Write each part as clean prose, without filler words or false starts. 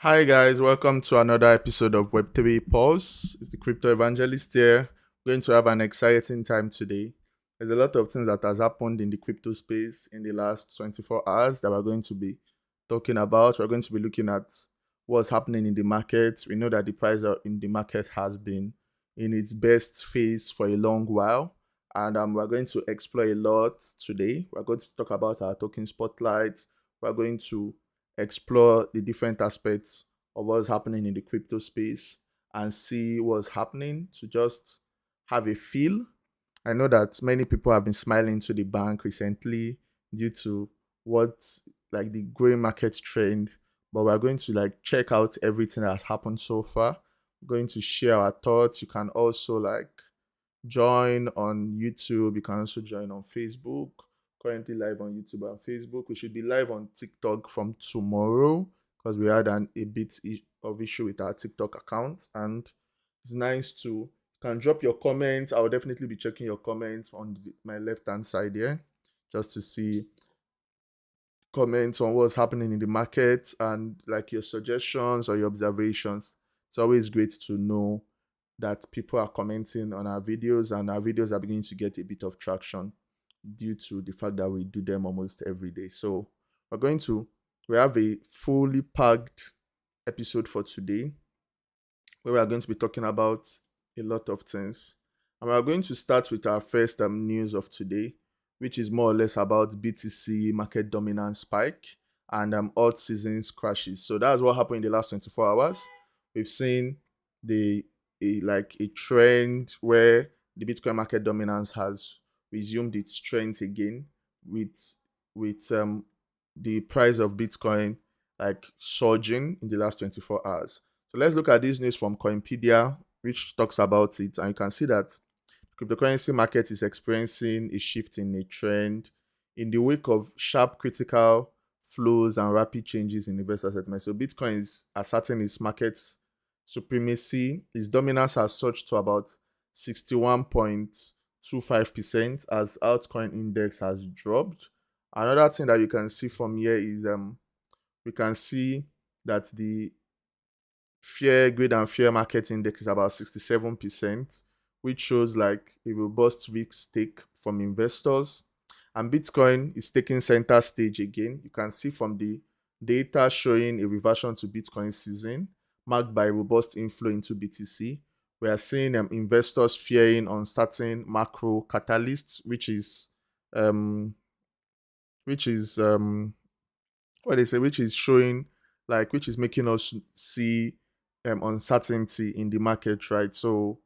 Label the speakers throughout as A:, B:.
A: Hi guys, welcome to another episode of Web3 Pulse. It's the crypto evangelist here. We're going to have an exciting time today. There's a lot of things that has happened in the crypto space in the last 24 hours that we're going to be talking about. We're going to be looking at what's happening in the market. We know that the price in the market has been in its best phase for a long while. And we're going to explore a lot today. We're going to talk about our token spotlights. We're going to explore the different aspects of what's happening in the crypto space and see what's happening to just have a feel. I know that many people have been smiling to the bank recently due to what's like the growing market trend, but we're going to like check out everything that has happened so far. We're going to share our thoughts. You can also like join on YouTube. You can also join on Facebook. Currently live on YouTube and Facebook. We should be live on TikTok from tomorrow because we had a bit of issue with our TikTok account, and it's nice to you can drop your comments. I will definitely be checking your comments on my left hand side here just to see comments on what's happening in the market and like your suggestions or your observations. It's always great to know that people are commenting on our videos, and our videos are beginning to get a bit of traction due to the fact that we do them almost every day. So we have a fully packed episode for today where we are going to be talking about a lot of things. And we are going to start with our first news of today, which is more or less about BTC market dominance spike and alt seasons crashes. So that's what happened in the last 24 hours. We've seen a trend where the Bitcoin market dominance has resumed its strength again with the price of Bitcoin like surging in the last 24 hours. So let's look at this news from Coinpedia, which talks about it, and you can see that cryptocurrency market is experiencing a shift in a trend in the wake of sharp critical flows and rapid changes in investor sentiment. So Bitcoin is asserting its market supremacy. Its dominance has surged to about 61.25% as altcoin index has dropped. Another thing that you can see from here is we can see that the fear greed and fear market index is about 67%, which shows like a robust risk take from investors. And Bitcoin is taking center stage again. You can see from the data showing a reversion to Bitcoin season marked by robust inflow into BTC. We are seeing investors fearing uncertain macro catalysts, um, which is what they say, which is showing like which is making us see uncertainty in the market, right? So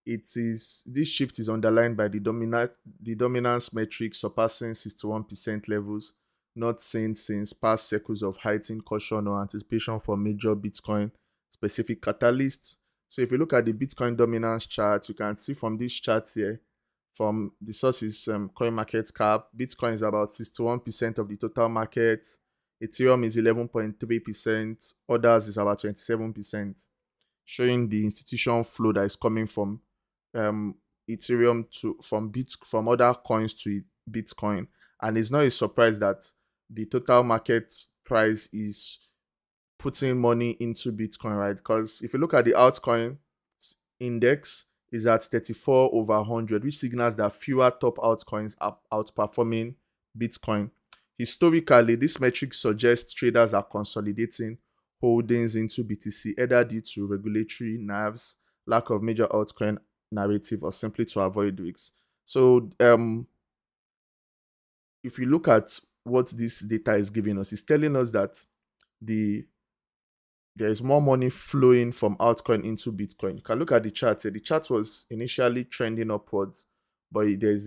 A: this shift is underlined by the dominance metric surpassing 61% levels, not seen since past cycles of heightened caution or anticipation for major Bitcoin specific catalysts. So if you look at the Bitcoin dominance chart, you can see from this chart here, from the sources Coin Market Cap, Bitcoin is about 61% of the total market. Ethereum is 11.3%, others is about 27%, showing the institution flow that is coming from Ethereum to from other coins to Bitcoin. And it's not a surprise that the total market price is putting money into Bitcoin, right? Because if you look at the altcoin index, is at 34 over 100, which signals that fewer top altcoins are outperforming Bitcoin. Historically, this metric suggests traders are consolidating holdings into BTC either due to regulatory nerves, lack of major altcoin narrative, or simply to avoid risks. So, if you look at what this data is giving us, it's telling us that the there is more money flowing from altcoin into Bitcoin. You can look at the chart here. The chart was initially trending upwards, but there's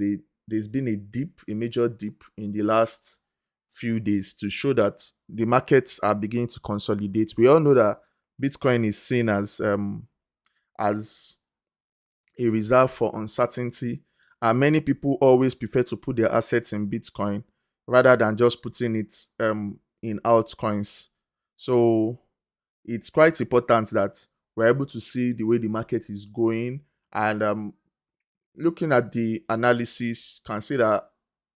A: been a major dip in the last few days to show that the markets are beginning to consolidate. We all know that Bitcoin is seen as a reserve for uncertainty, and many people always prefer to put their assets in Bitcoin rather than just putting it in altcoins. So it's quite important that we're able to see the way the market is going, and looking at the analysis can see that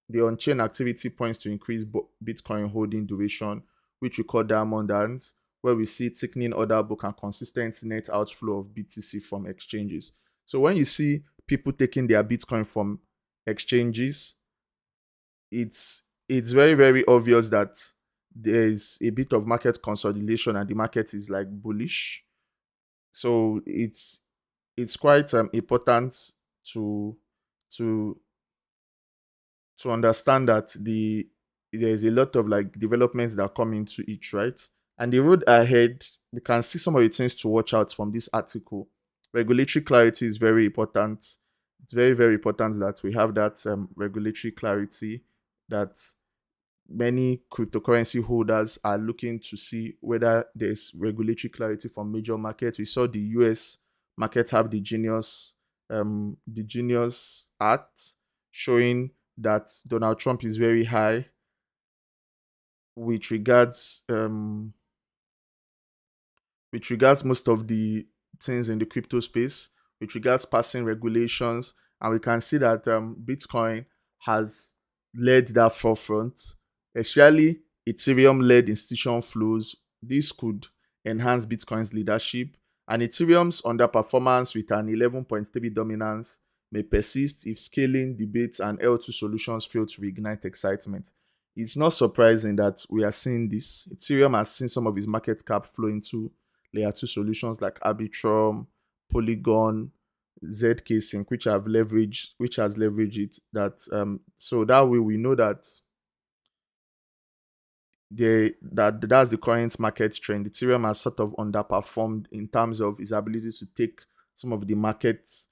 A: the on-chain activity points to increase Bitcoin holding duration, which we call diamond hands, where we see thickening order book and consistent net outflow of BTC from exchanges. So when you see people taking their Bitcoin from exchanges, it's very, very obvious that there's a bit of market consolidation and the market is like bullish. So it's quite important to to to understand that there's a lot of like developments that come into it, right? And the road ahead, we can see some of the things to watch out from this article. Regulatory clarity is very important. It's very, very important that we have that regulatory clarity, that many cryptocurrency holders are looking to see whether there's regulatory clarity from major markets. We saw the US market have the Genius Act showing that Donald Trump is very high with regards most of the things in the crypto space, with regards passing regulations, and we can see that Bitcoin has led that forefront, especially Ethereum led institution flows. This could enhance Bitcoin's leadership, and Ethereum's underperformance with an 11.3 dominance may persist if scaling debates and L2 solutions fail to reignite excitement. It's not surprising that we are seeing this. Ethereum has seen some of its market cap flow into layer 2 solutions like Arbitrum, Polygon, ZK Sync, which has leveraged it. So that way we know that that's the current market trend. Ethereum has sort of underperformed in terms of its ability to take some of the markets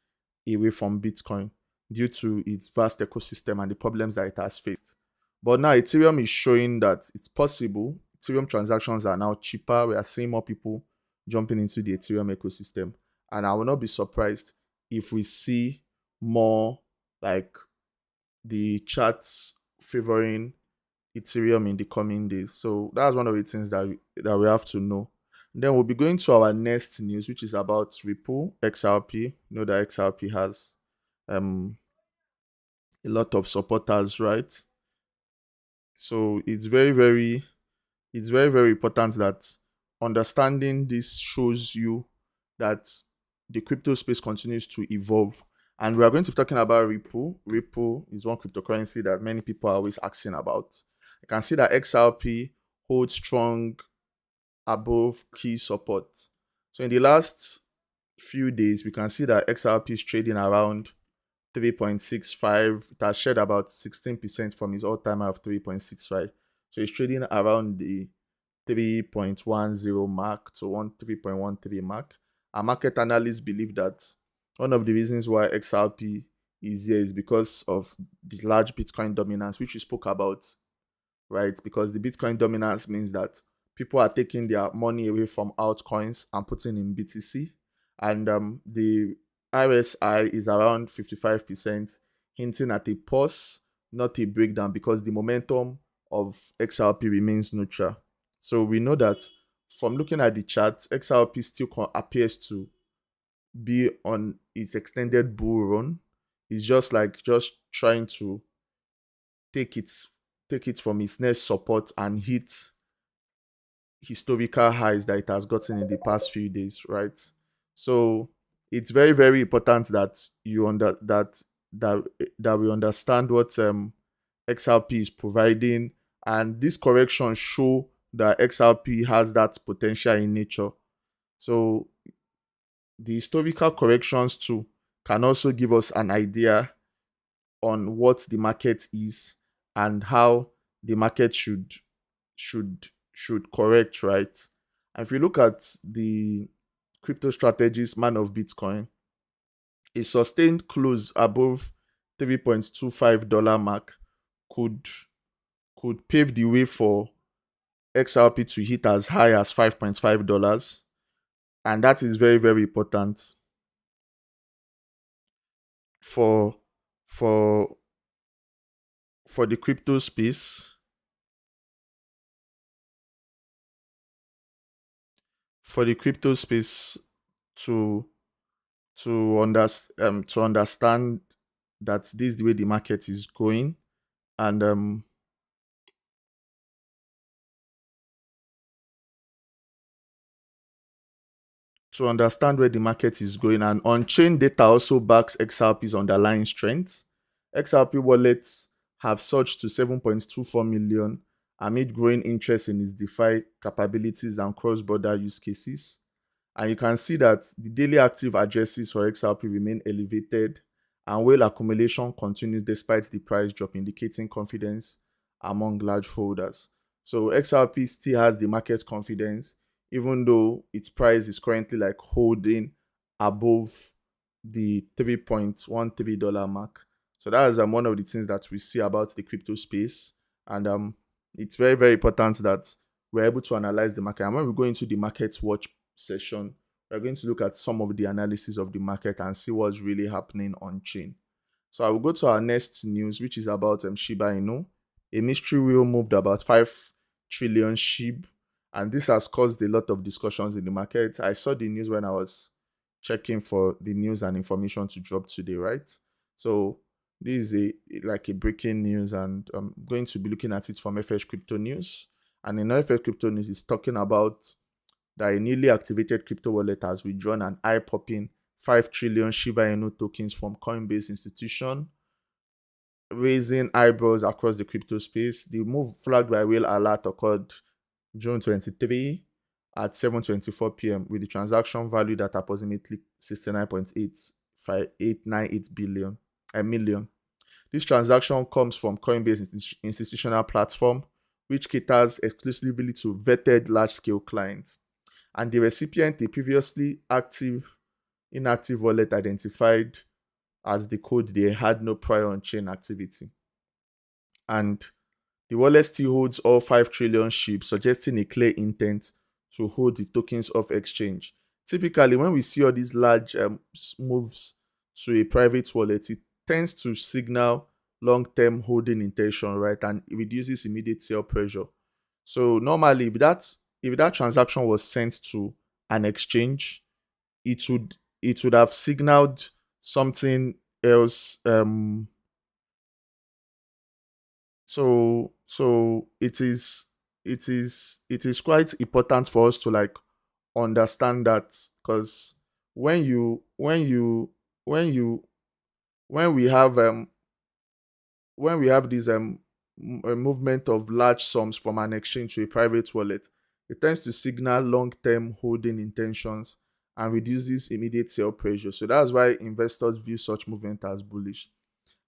A: away from Bitcoin due to its vast ecosystem and the problems that it has faced. But now Ethereum is showing that it's possible. Ethereum transactions are now cheaper. We are seeing more people jumping into the Ethereum ecosystem. And I will not be surprised if we see more like the charts favoring Ethereum in the coming days. So that's one of the things that we have to know. Then we'll be going to our next news, which is about Ripple XRP. You know that XRP has a lot of supporters, right? So it's very, very important that understanding this shows you that the crypto space continues to evolve. And we are going to be talking about Ripple. Ripple is one cryptocurrency that many people are always asking about. You can see that XRP holds strong above key support. So in the last few days, we can see that XRP is trading around 3.65. It has shed about 16% from its all-time high of 3.65. So it's trading around the 3.10 mark to 3.13 mark. And market analysts believe that one of the reasons why XRP is here is because of the large Bitcoin dominance, which we spoke about, right? Because the Bitcoin dominance means that people are taking their money away from altcoins and putting in BTC. And the RSI is around 55%, hinting at a pause, not a breakdown, because the momentum of XRP remains neutral. So we know that from looking at the charts, XRP still appears to be on its extended bull run. It's just trying to take it from its next support and hit historical highs that it has gotten in the past few days, right? So it's very, very important that that we understand what XRP is providing, and this correction show that XRP has that potential in nature. So the historical corrections too can also give us an idea on what the market is and how the market should correct, right? And if you look at the crypto strategist man of Bitcoin, a sustained close above $3.25 mark could pave the way for XRP to hit as high as $5.5, and that is very, very important for the crypto space. For the crypto space to understand that this is the way the market is going, and to understand where the market is going. And on-chain data also backs XRP's underlying strength. XRP wallets have surged to 7.24 million amid growing interest in its DeFi capabilities and cross-border use cases. And you can see that the daily active addresses for XRP remain elevated, and whale accumulation continues despite the price drop, indicating confidence among large holders. So XRP still has the market confidence, even though its price is currently like holding above the $3.13 mark. So that is one of the things that we see about the crypto space. And it's very, very important that we're able to analyze the market. And when we go into the market watch session, we're going to look at some of the analysis of the market and see what's really happening on chain. So I will go to our next news, which is about Shiba Inu. A mystery wheel moved about 5 trillion SHIB, and this has caused a lot of discussions in the market. I saw the news when I was checking for the news and information to drop today, right? So this is a breaking news, and I'm going to be looking at it from FS Crypto News. And in FS Crypto News, is talking about that a newly activated crypto wallet has withdrawn an eye-popping 5 trillion Shiba Inu tokens from Coinbase institution, raising eyebrows across the crypto space. The move, flagged by whale alert, occurred June 23 at 7:24 p.m. with the transaction valued at approximately 69.898 million. This transaction comes from Coinbase institutional platform, which caters exclusively to vetted large-scale clients. And the recipient, a previously inactive wallet identified as the code they had no prior on-chain activity. And the wallet still holds all 5 trillion SHIB, suggesting a clear intent to hold the tokens off exchange. Typically, when we see all these large moves to a private wallet, it tends to signal long-term holding intention, right? And it reduces immediate sell pressure. So normally, if that transaction was sent to an exchange, it would have signaled something else. So it is quite important for us to like understand that, because when we have this movement of large sums from an exchange to a private wallet, it tends to signal long-term holding intentions and reduces immediate sell pressure. So that's why investors view such movement as bullish.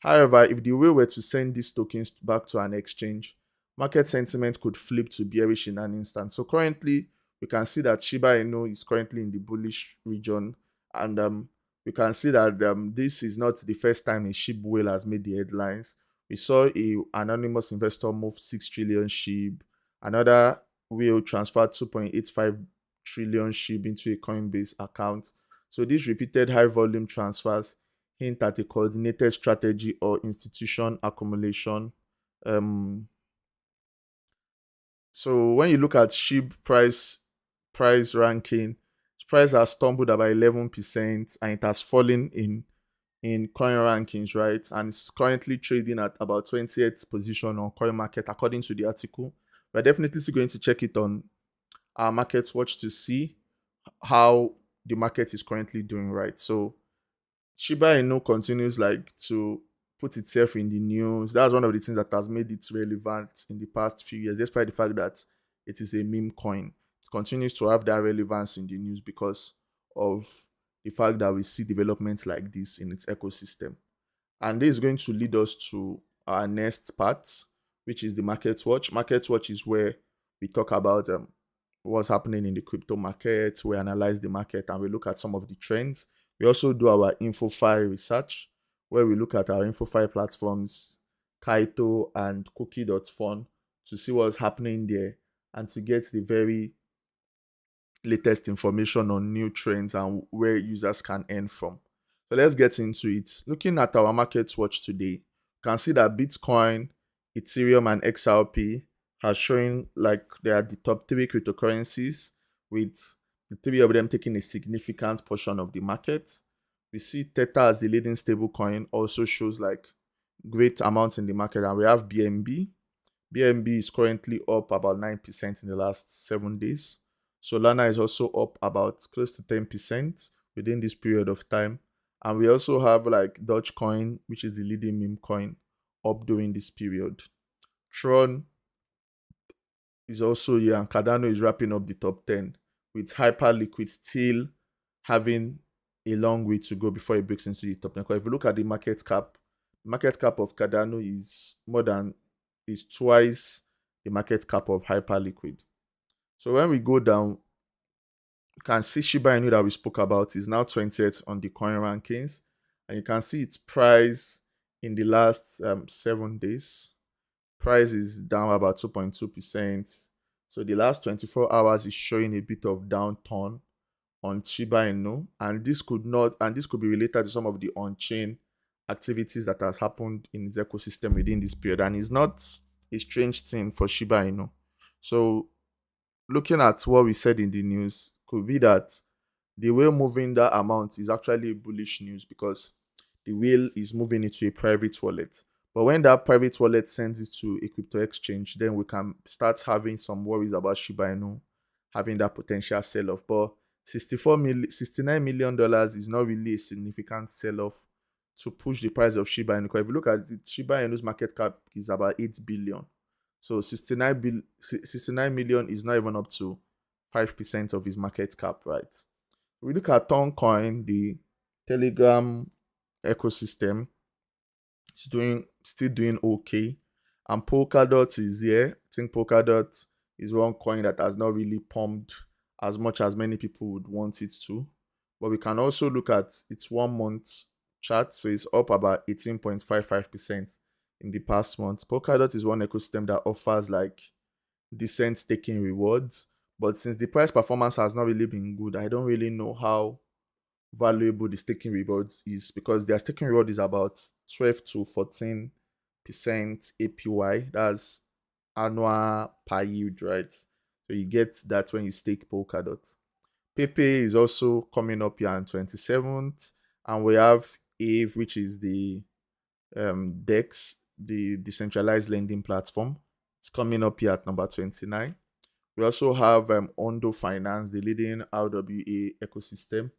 A: However, if the whale were to send these tokens back to an exchange, market sentiment could flip to bearish in an instant. So currently, we can see that Shiba Inu is currently in the bullish region, and we can see that this is not the first time a SHIB whale has made the headlines. We saw a anonymous investor move 6 trillion SHIB. Another whale transferred 2.85 trillion SHIB into a Coinbase account. So these repeated high volume transfers hint at a coordinated strategy or institution accumulation. So when you look at SHIB price ranking, price has stumbled about 11% and it has fallen in coin rankings, right? And it's currently trading at about 20th position on coin market according to the article. We're definitely still going to check it on our market watch to see how the market is currently doing, right? So Shiba Inu continues like to put itself in the news. That's one of the things that has made it relevant in the past few years, despite the fact that it is a meme coin. It continues to have that relevance in the news because of the fact that we see developments like this in its ecosystem. And this is going to lead us to our next part, which is the market watch. Market watch is where we talk about what's happening in the crypto market, we analyze the market, and we look at some of the trends. We also do our InfoFi research, where we look at our InfoFi platforms, Kaito and Cookie.fun, to see what's happening there and to get the very latest information on new trends and where users can earn from. So let's get into it. Looking at our market watch today, you can see that Bitcoin, Ethereum, and XRP are showing like they are the top 3 cryptocurrencies, with the 3 of them taking a significant portion of the market. We see Theta as the leading stable coin, also shows like great amounts in the market. And we have BNB. BNB is currently up about 9% in the last 7 days. Solana is also up about close to 10% within this period of time. And we also have like Dogecoin, which is the leading meme coin, up during this period. Tron is also here, and Cardano is wrapping up the top 10, with Hyperliquid still having a long way to go before it breaks into the top 10. Because if you look at the market cap of Cardano is twice the market cap of Hyperliquid. So when we go down, you can see Shiba Inu that we spoke about is now 20th on the coin rankings, and you can see its price in the last 7 days. Price is down about 2.2%. So the last 24 hours is showing a bit of downturn on Shiba Inu, and this could be related to some of the on-chain activities that has happened in its ecosystem within this period, and it's not a strange thing for Shiba Inu. So looking at what we said in the news, could be that the whale moving that amount is actually bullish news, because the whale is moving into a private wallet. But when that private wallet sends it to a crypto exchange, then we can start having some worries about Shiba Inu having that potential sell-off. But $69 million is not really a significant sell-off to push the price of Shiba Inu. Because if you look at it, Shiba Inu's market cap is about 8 billion. So 69 million is not even up to 5% of his market cap, right? We look at Altcoin, the Telegram ecosystem, it's still doing okay. And Polkadot is here. I think Polkadot is one coin that has not really pumped as much as many people would want it to. But we can also look at its 1 month chart. So it's up about 18.55% in the past month. Polkadot is one ecosystem that offers like decent staking rewards. But since the price performance has not really been good, I don't really know how valuable the staking rewards is, because their staking reward is about 12 to 14% APY. That's annual per yield, right? So you get that when you stake Polkadot. Pepe is also coming up here on 27th, and we have Aave, which is the DEX, the decentralized lending platform. It's coming up here at number 29. We also have Ondo Finance, the leading RWA ecosystem,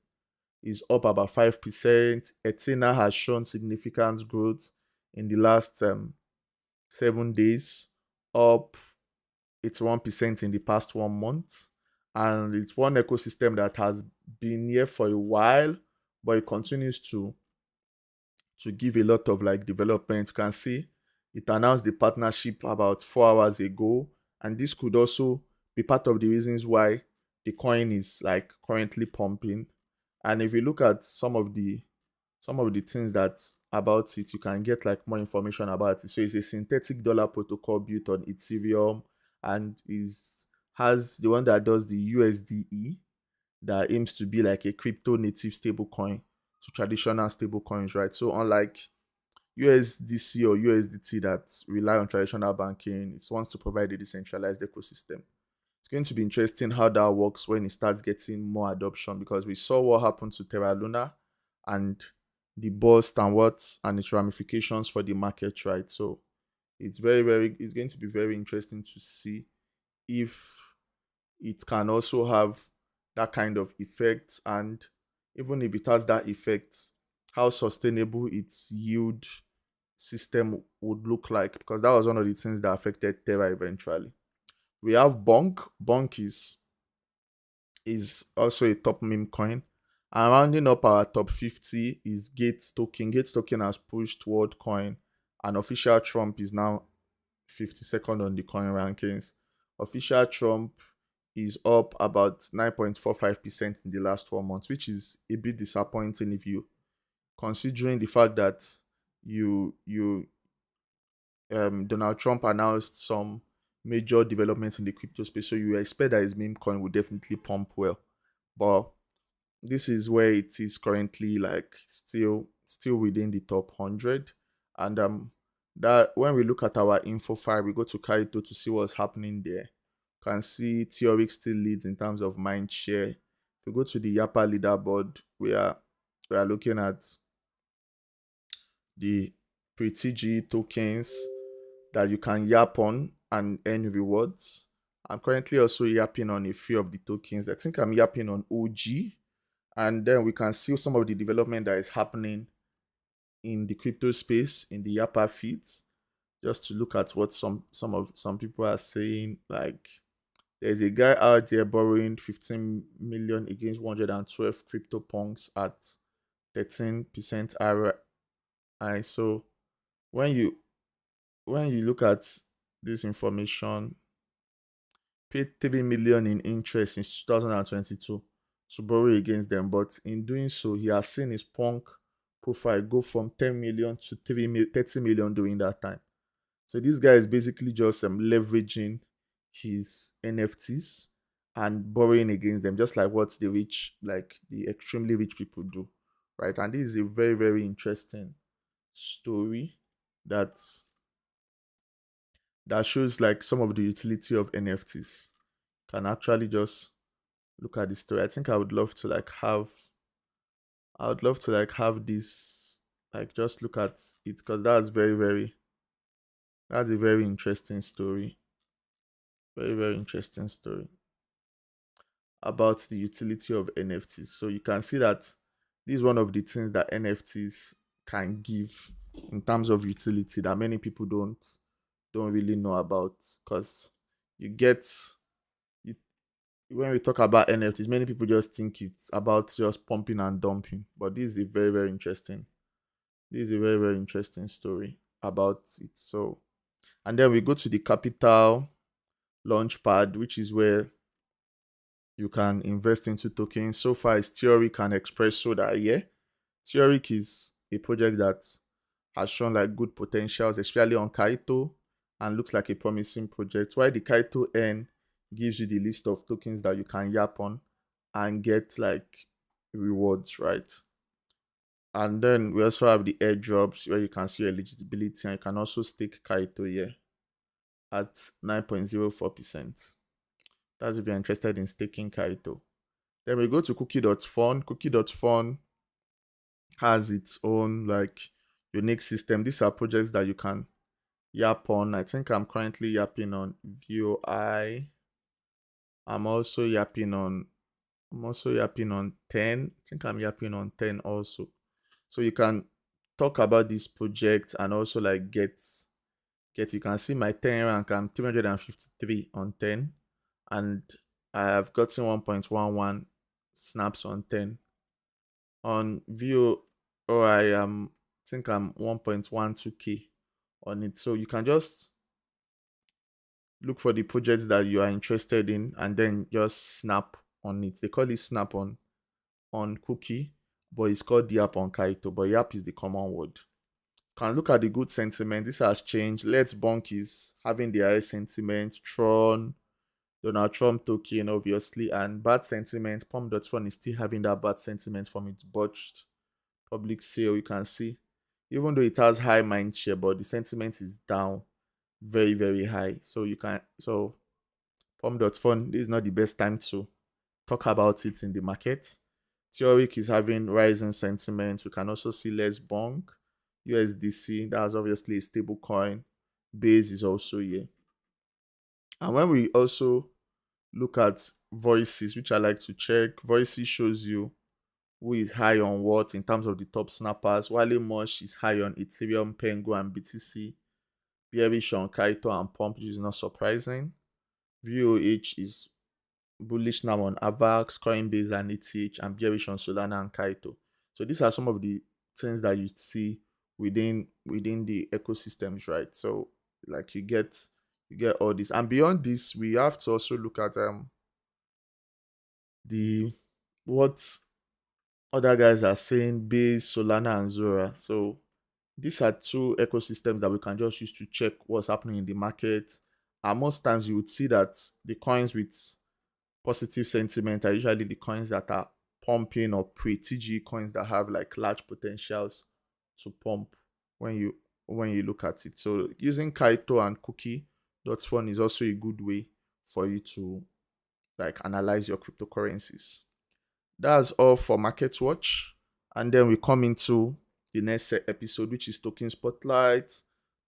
A: is up about 5%. Ethena has shown significant growth in the last 7 days, up 81% in the past 1 month. And it's one ecosystem that has been here for a while, but it continues to give a lot of like development. You can see it announced the partnership about 4 hours ago, and this could also be part of the reasons why the coin is like currently pumping. And if you look at some of the things that about it, you can get like more information about it. So it's a synthetic dollar protocol built on Ethereum, and has the one that does the USDE, that aims to be like a crypto native stable coin to traditional stable coins, right? So unlike USDC or USDT that rely on traditional banking, it wants to provide a decentralized ecosystem. It's going to be interesting how that works when it starts getting more adoption, because we saw what happened to Terra Luna and the bust and its ramifications for the market, right? So it's it's going to be very interesting to see if it can also have that kind of effect, and even if it has that effect, how sustainable its yield system would look like, because that was one of the things that affected Terra eventually. We have Bonk. Bonk is also a top meme coin. And rounding up our top 50 is Gates token. Gates token has pushed WorldCoin, and official Trump is now 52nd on the coin rankings. Official Trump is up about 9.45% in the last 4 months, which is a bit disappointing if you considering the fact that Donald Trump announced some major developments in the crypto space, so you expect that his meme coin will definitely pump well. But this is where it is currently, like still within the top 100. And that when we look at our info file, we go to Kaito to see what's happening there. You can see Theoric still leads in terms of mind share. If we go to the Yappa leaderboard, we are looking at the pre-TG tokens that you can yap on and earn rewards. I'm currently also yapping on a few of the tokens. I think I'm yapping on OG, and then we can see some of the development that is happening in the crypto space in the Yappa feeds, just to look at what some people are saying. Like, there's a guy out there borrowing 15 million against 112 crypto punks at 13% RI. So when you look at this information, paid 3 million in interest since 2022 to borrow against them, but in doing so, he has seen his punk profile go from 10 million to 30 million during that time. So this guy is basically just leveraging his NFTs and borrowing against them, just like what the extremely rich people do, right? And this is a very, very interesting story that shows like some of the utility of NFTs. Can actually just look at the story. I think I would love to have this, like, just look at it, because that's a very interesting story. Very, very interesting story about the utility of NFTs. So you can see that this is one of the things that NFTs can give in terms of utility that many people don't really know about, because you get you, when we talk about NFTs, many people just think it's about just pumping and dumping. But this is a very, very interesting. This is a very, very interesting story about it. So, and then we go to the capital launchpad, which is where you can invest into tokens. So far, it's Theoric and Expresso that are here. Theoric is a project that has shown like good potentials, especially on Kaito, and looks like a promising project. While the Kaito N gives you the list of tokens that you can yap on and get like rewards, right? And then we also have the airdrops where you can see your eligibility, and you can also stake Kaito here at 9.04%. That's if you're interested in staking Kaito. Then we go to Cookie.fun. Cookie.fun has its own like unique system. These are projects that you can yap on. I think I'm currently yapping on VOI. I'm also yapping on 10. I think I'm yapping on 10 also. So you can talk about this project and also like get you can see my 10 rank. I'm 353 on 10, and I have gotten 1.11 snaps on 10. On VOI, I think I'm 1.12k on it. So you can just look for the projects that you are interested in and then just snap on it. They call it snap on Cookie, but it's called the app on Kaito, but Yap is the common word. Can look at the good sentiment. This has changed. Let's Bonk is having the highest sentiment. Tron, Donald Trump token, obviously, and bad sentiment. Pump.fun is still having that bad sentiment from its botched public sale. You can see, even though it has high mind share, but the sentiment is down very, very high. So Pump.fun, this is not the best time to talk about it in the market. Theoric is having rising sentiments. We can also see Let's Bonk. USDC, that's obviously a stable coin. Base is also here. And when we also look at voices, which I like to check, voices shows you who is high on what in terms of the top snappers. Wale Mosh is high on Ethereum, Penguin, and BTC. Bearish on Kaito and Pump, which is not surprising. VOH is bullish now on Avax, Coinbase, and ETH, and bearish on Solana and Kaito. So these are some of the things that you see within the ecosystems, right? So like you get all this, and beyond this, we have to also look at what other guys are saying, Base, Solana, and Zora. So these are two ecosystems that we can just use to check what's happening in the market. And most times you would see that the coins with positive sentiment are usually the coins that are pumping, or pre-TG coins that have like large potentials to pump when you look at it. So using Kaito and Cookie.fun is also a good way for you to like analyze your cryptocurrencies. That's all for Market Watch. And then we come into the next episode, which is Token Spotlight.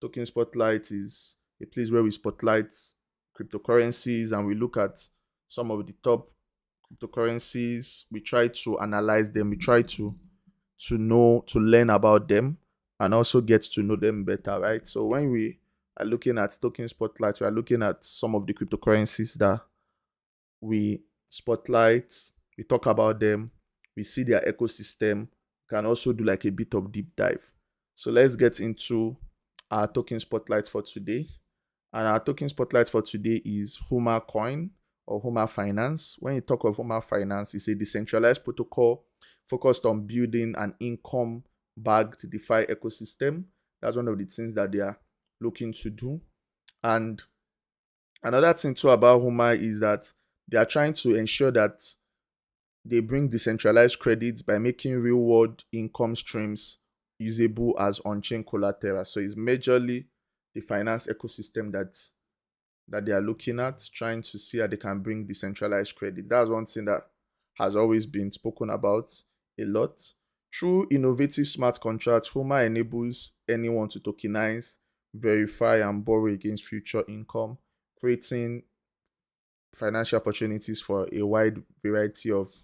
A: Token Spotlight is a place where we spotlight cryptocurrencies and we look at some of the top cryptocurrencies. We try to analyze them. We try to learn about them and also get to know them better, right? So when we are looking at token spotlight, we are looking at some of the cryptocurrencies that we spotlight, we talk about them, we see their ecosystem, we can also do like a bit of deep dive. So let's get into our token spotlight for today. And our token spotlight for today is Huma Coin or Huma Finance. When you talk of Huma Finance, it's a decentralized protocol focused on building an income-backed DeFi ecosystem. That's one of the things that they are looking to do. And another thing too about Huma is that they are trying to ensure that they bring decentralized credits by making real-world income streams usable as on-chain collateral. So it's majorly the finance ecosystem that they are looking at, trying to see how they can bring decentralized credit. That's one thing that has always been spoken about a lot. Through innovative smart contracts, Huma enables anyone to tokenize, verify, and borrow against future income, creating financial opportunities for a wide variety of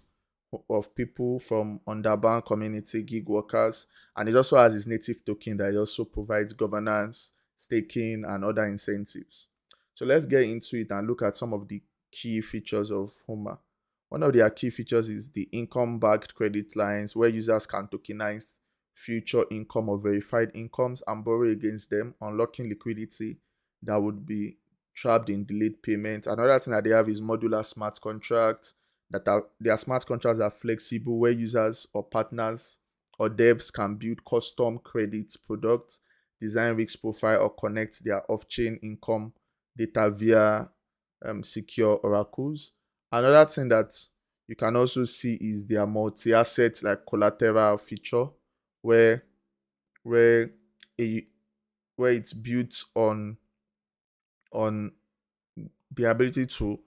A: people, from underbanked community gig workers, and it also has its native token that it also provides governance, staking, and other incentives. So let's get into it and look at some of the key features of Huma. One of their key features is the income-backed credit lines, where users can tokenize future income or verified incomes and borrow against them, unlocking liquidity that would be trapped in delayed payment. Another thing that they have is modular smart contracts. Their smart contracts are flexible, where users or partners or devs can build custom credit products, design risk profile, or connect their off-chain income data via secure oracles. Another thing that you can also see is their multi-asset like collateral feature, where where a where it's built on the ability to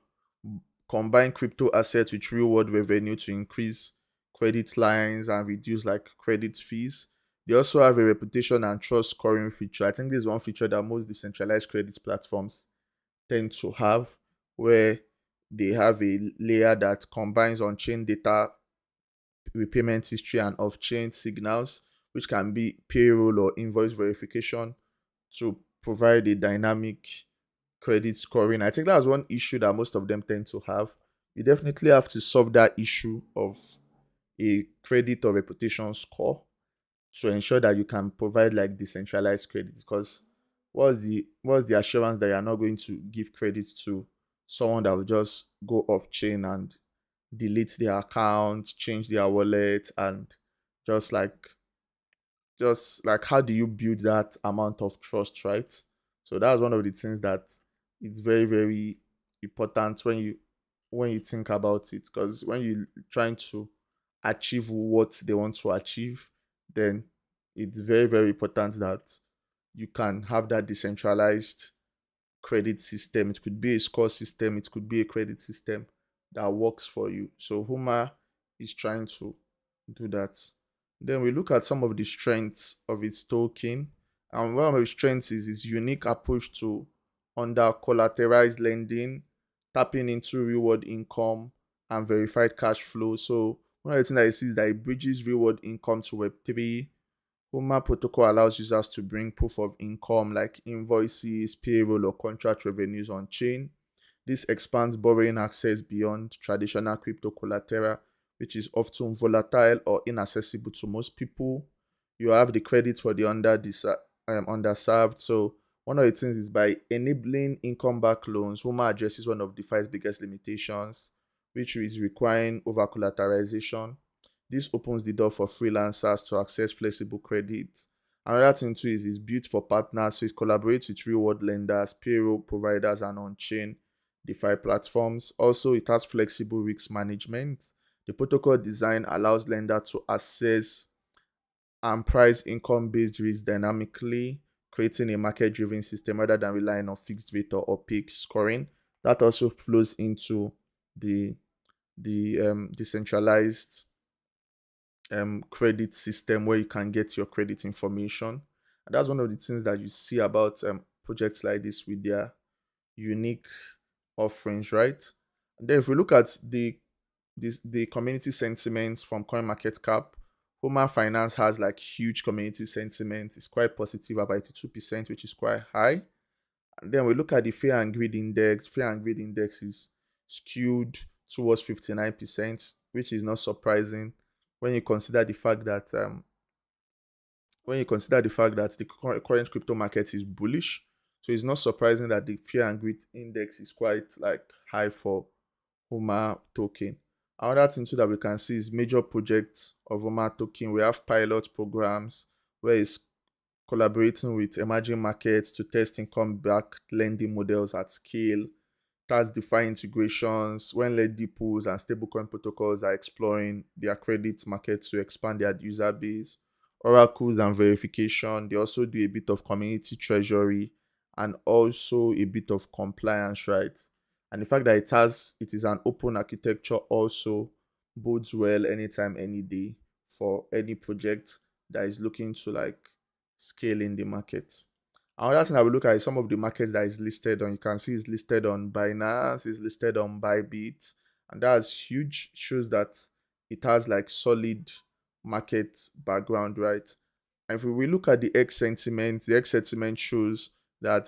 A: combine crypto assets with real world revenue to increase credit lines and reduce like credit fees. They also have a reputation and trust scoring feature. I think this is one feature that most decentralized credit platforms tend to have, where they have a layer that combines on-chain data, repayment history, and off-chain signals, which can be payroll or invoice verification, to provide a dynamic credit scoring. I think that's one issue that most of them tend to have. You definitely have to solve that issue of a credit or reputation score to ensure that you can provide like decentralized credit. Because what's the assurance that you're not going to give credit to someone that will just go off chain and delete their account, change their wallet, and just like how do you build that amount of trust, right? So that's one of the things that it's very, very important when you think about it, because when you're trying to achieve what they want to achieve, then it's very, very important that you can have that decentralized credit system. It could be a score system, it could be a credit system that works for you. So Huma is trying to do that. Then we look at some of the strengths of its token. And one of the strengths is its unique approach to under collateralized lending, tapping into reward income, and verified cash flow. So one of the things that I see is that it bridges reward income to Web3. Huma protocol allows users to bring proof of income like invoices, payroll, or contract revenues on chain. This expands borrowing access beyond traditional crypto collateral, which is often volatile or inaccessible to most people. You have the credit for the underserved. So one of the things is by enabling income-backed loans, Huma addresses one of DeFi's biggest limitations, which is requiring over-collateralization. This opens the door for freelancers to access flexible credit. Another thing too is it's built for partners, so it collaborates with real-world lenders, payroll providers, and on-chain DeFi platforms. Also, it has flexible risk management. The protocol design allows lenders to assess and price income-based risk dynamically, creating a market-driven system rather than relying on fixed rate or opaque scoring. That also flows into the decentralized credit system, where you can get your credit information. And that's one of the things that you see about projects like this with their unique offerings, right? And then if we look at the community sentiments from CoinMarketCap, Homa Finance has like huge community sentiment. It's quite positive, about 82%, which is quite high. And then we look at the Fear and Greed Index. Fear and Greed Index is skewed towards 59%, which is not surprising when you consider the fact that the current crypto market is bullish. So it's not surprising that the Fear and Greed Index is quite like high for Homa token. Another thing too that we can see is major projects of Homa token. We have pilot programs where it's collaborating with emerging markets to test income-backed lending models at scale. Tax DeFi integrations, when lending pools and stablecoin protocols are exploring their credit markets to expand their user base. Oracles and verification. They also do a bit of community treasury and also a bit of compliance, right? And the fact that it is an open architecture also bodes well anytime, any day for any project that is looking to like scale in the market. Another thing I will look at is some of the markets that is listed on. You can see it's listed on Binance, it's listed on Bybit, and that's huge. Shows that it has like solid market background, right? And if we look at the X sentiment shows that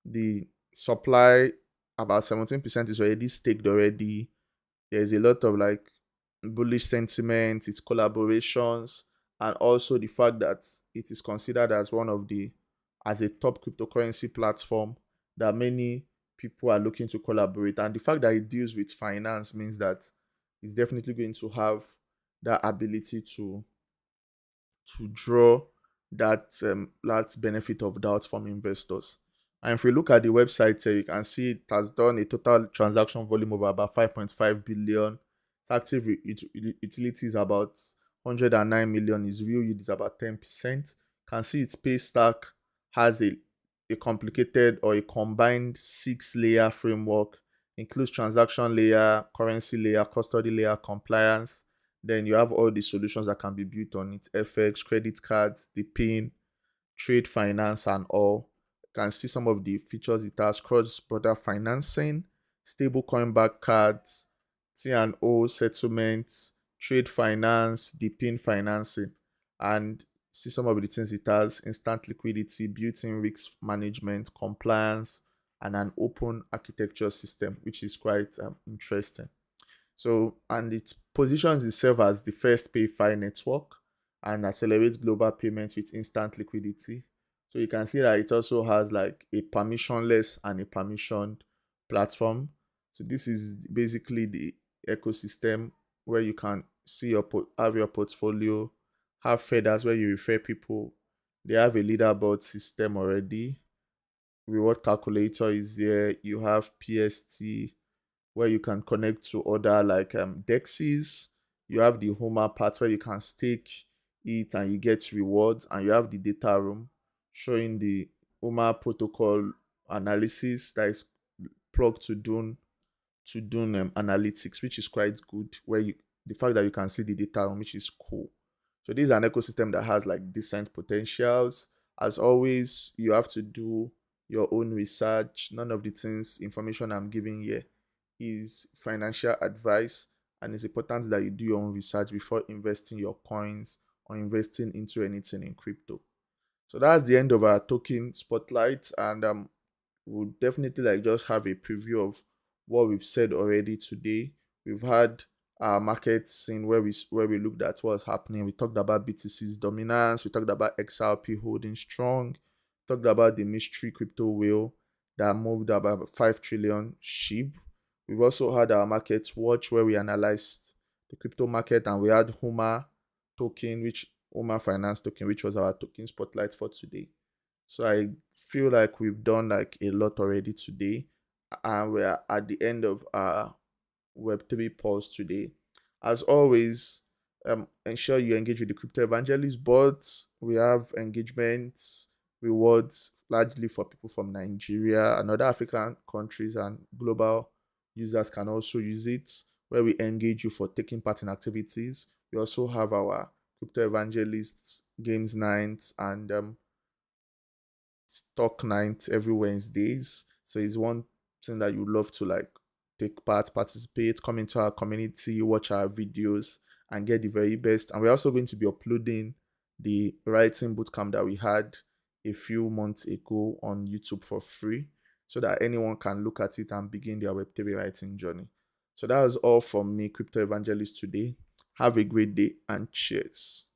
A: the supply about 17% is already staked already. There's a lot of like bullish sentiment, its collaborations, and also the fact that it is considered as as a top cryptocurrency platform that many people are looking to collaborate. And the fact that it deals with finance means that it's definitely going to have that ability to draw that benefit of doubt from investors. And if we look at the website here, you can see it has done a total transaction volume of about 5.5 billion. Its active utility is about 109 million. Its real yield is about 10%. You can see its pay stack has a complicated or a combined 6-layer framework, includes transaction layer, currency layer, custody layer, compliance. Then you have all the solutions that can be built on it: FX, credit cards, the PIN, trade finance, and all. You can see some of the features it has: cross-border financing, stablecoin backed cards, T&O settlements, trade finance, the PIN financing, and see some of the things it has: instant liquidity, built-in risk management, compliance, and an open architecture system, which is quite interesting. So, and it positions itself as the first PayFi network and accelerates global payments with instant liquidity. So you can see that it also has like a permissionless and a permissioned platform. So this is basically the ecosystem where you can see have your portfolio, have feathers where you refer people. They have a leaderboard system already. Reward calculator is there. You have PST where you can connect to other like dexes. You have the Homa part where you can stake it and you get rewards, and you have the data room showing the Homa protocol analysis that is plugged to Dune analytics, which is quite good. Where you the fact that you can see the data room, which is cool. So this is an ecosystem that has like decent potentials. As always, you have to do your own research. None of the information I'm giving here is financial advice, and it's important that you do your own research before investing your coins or investing into anything in crypto. So that's the end of our token spotlight, and we'll definitely like just have a preview of what we've said already today. We've had our market scene where we looked at what's happening. We talked about BTC's dominance. We talked about XRP holding strong. Talked about the mystery crypto whale that moved about 5 trillion SHIB. We've also had our market watch where we analyzed the crypto market, and we had Homa Finance token, which was our token spotlight for today. So I feel like we've done like a lot already today, and we're at the end of our Web3 pulse today. As always, ensure you engage with the crypto evangelist bots. We have engagements, rewards largely for people from Nigeria and other African countries, and global users can also use it, where we engage you for taking part in activities. We also have our crypto evangelists games nights and stock nights every Wednesdays. So it's one saying that you love to like take part, participate, come into our community, watch our videos, and get the very best. And we're also going to be uploading the writing bootcamp that we had a few months ago on YouTube for free, so that anyone can look at it and begin their Web3 writing journey. So that was all from me, Crypto Evangelist, today. Have a great day and cheers.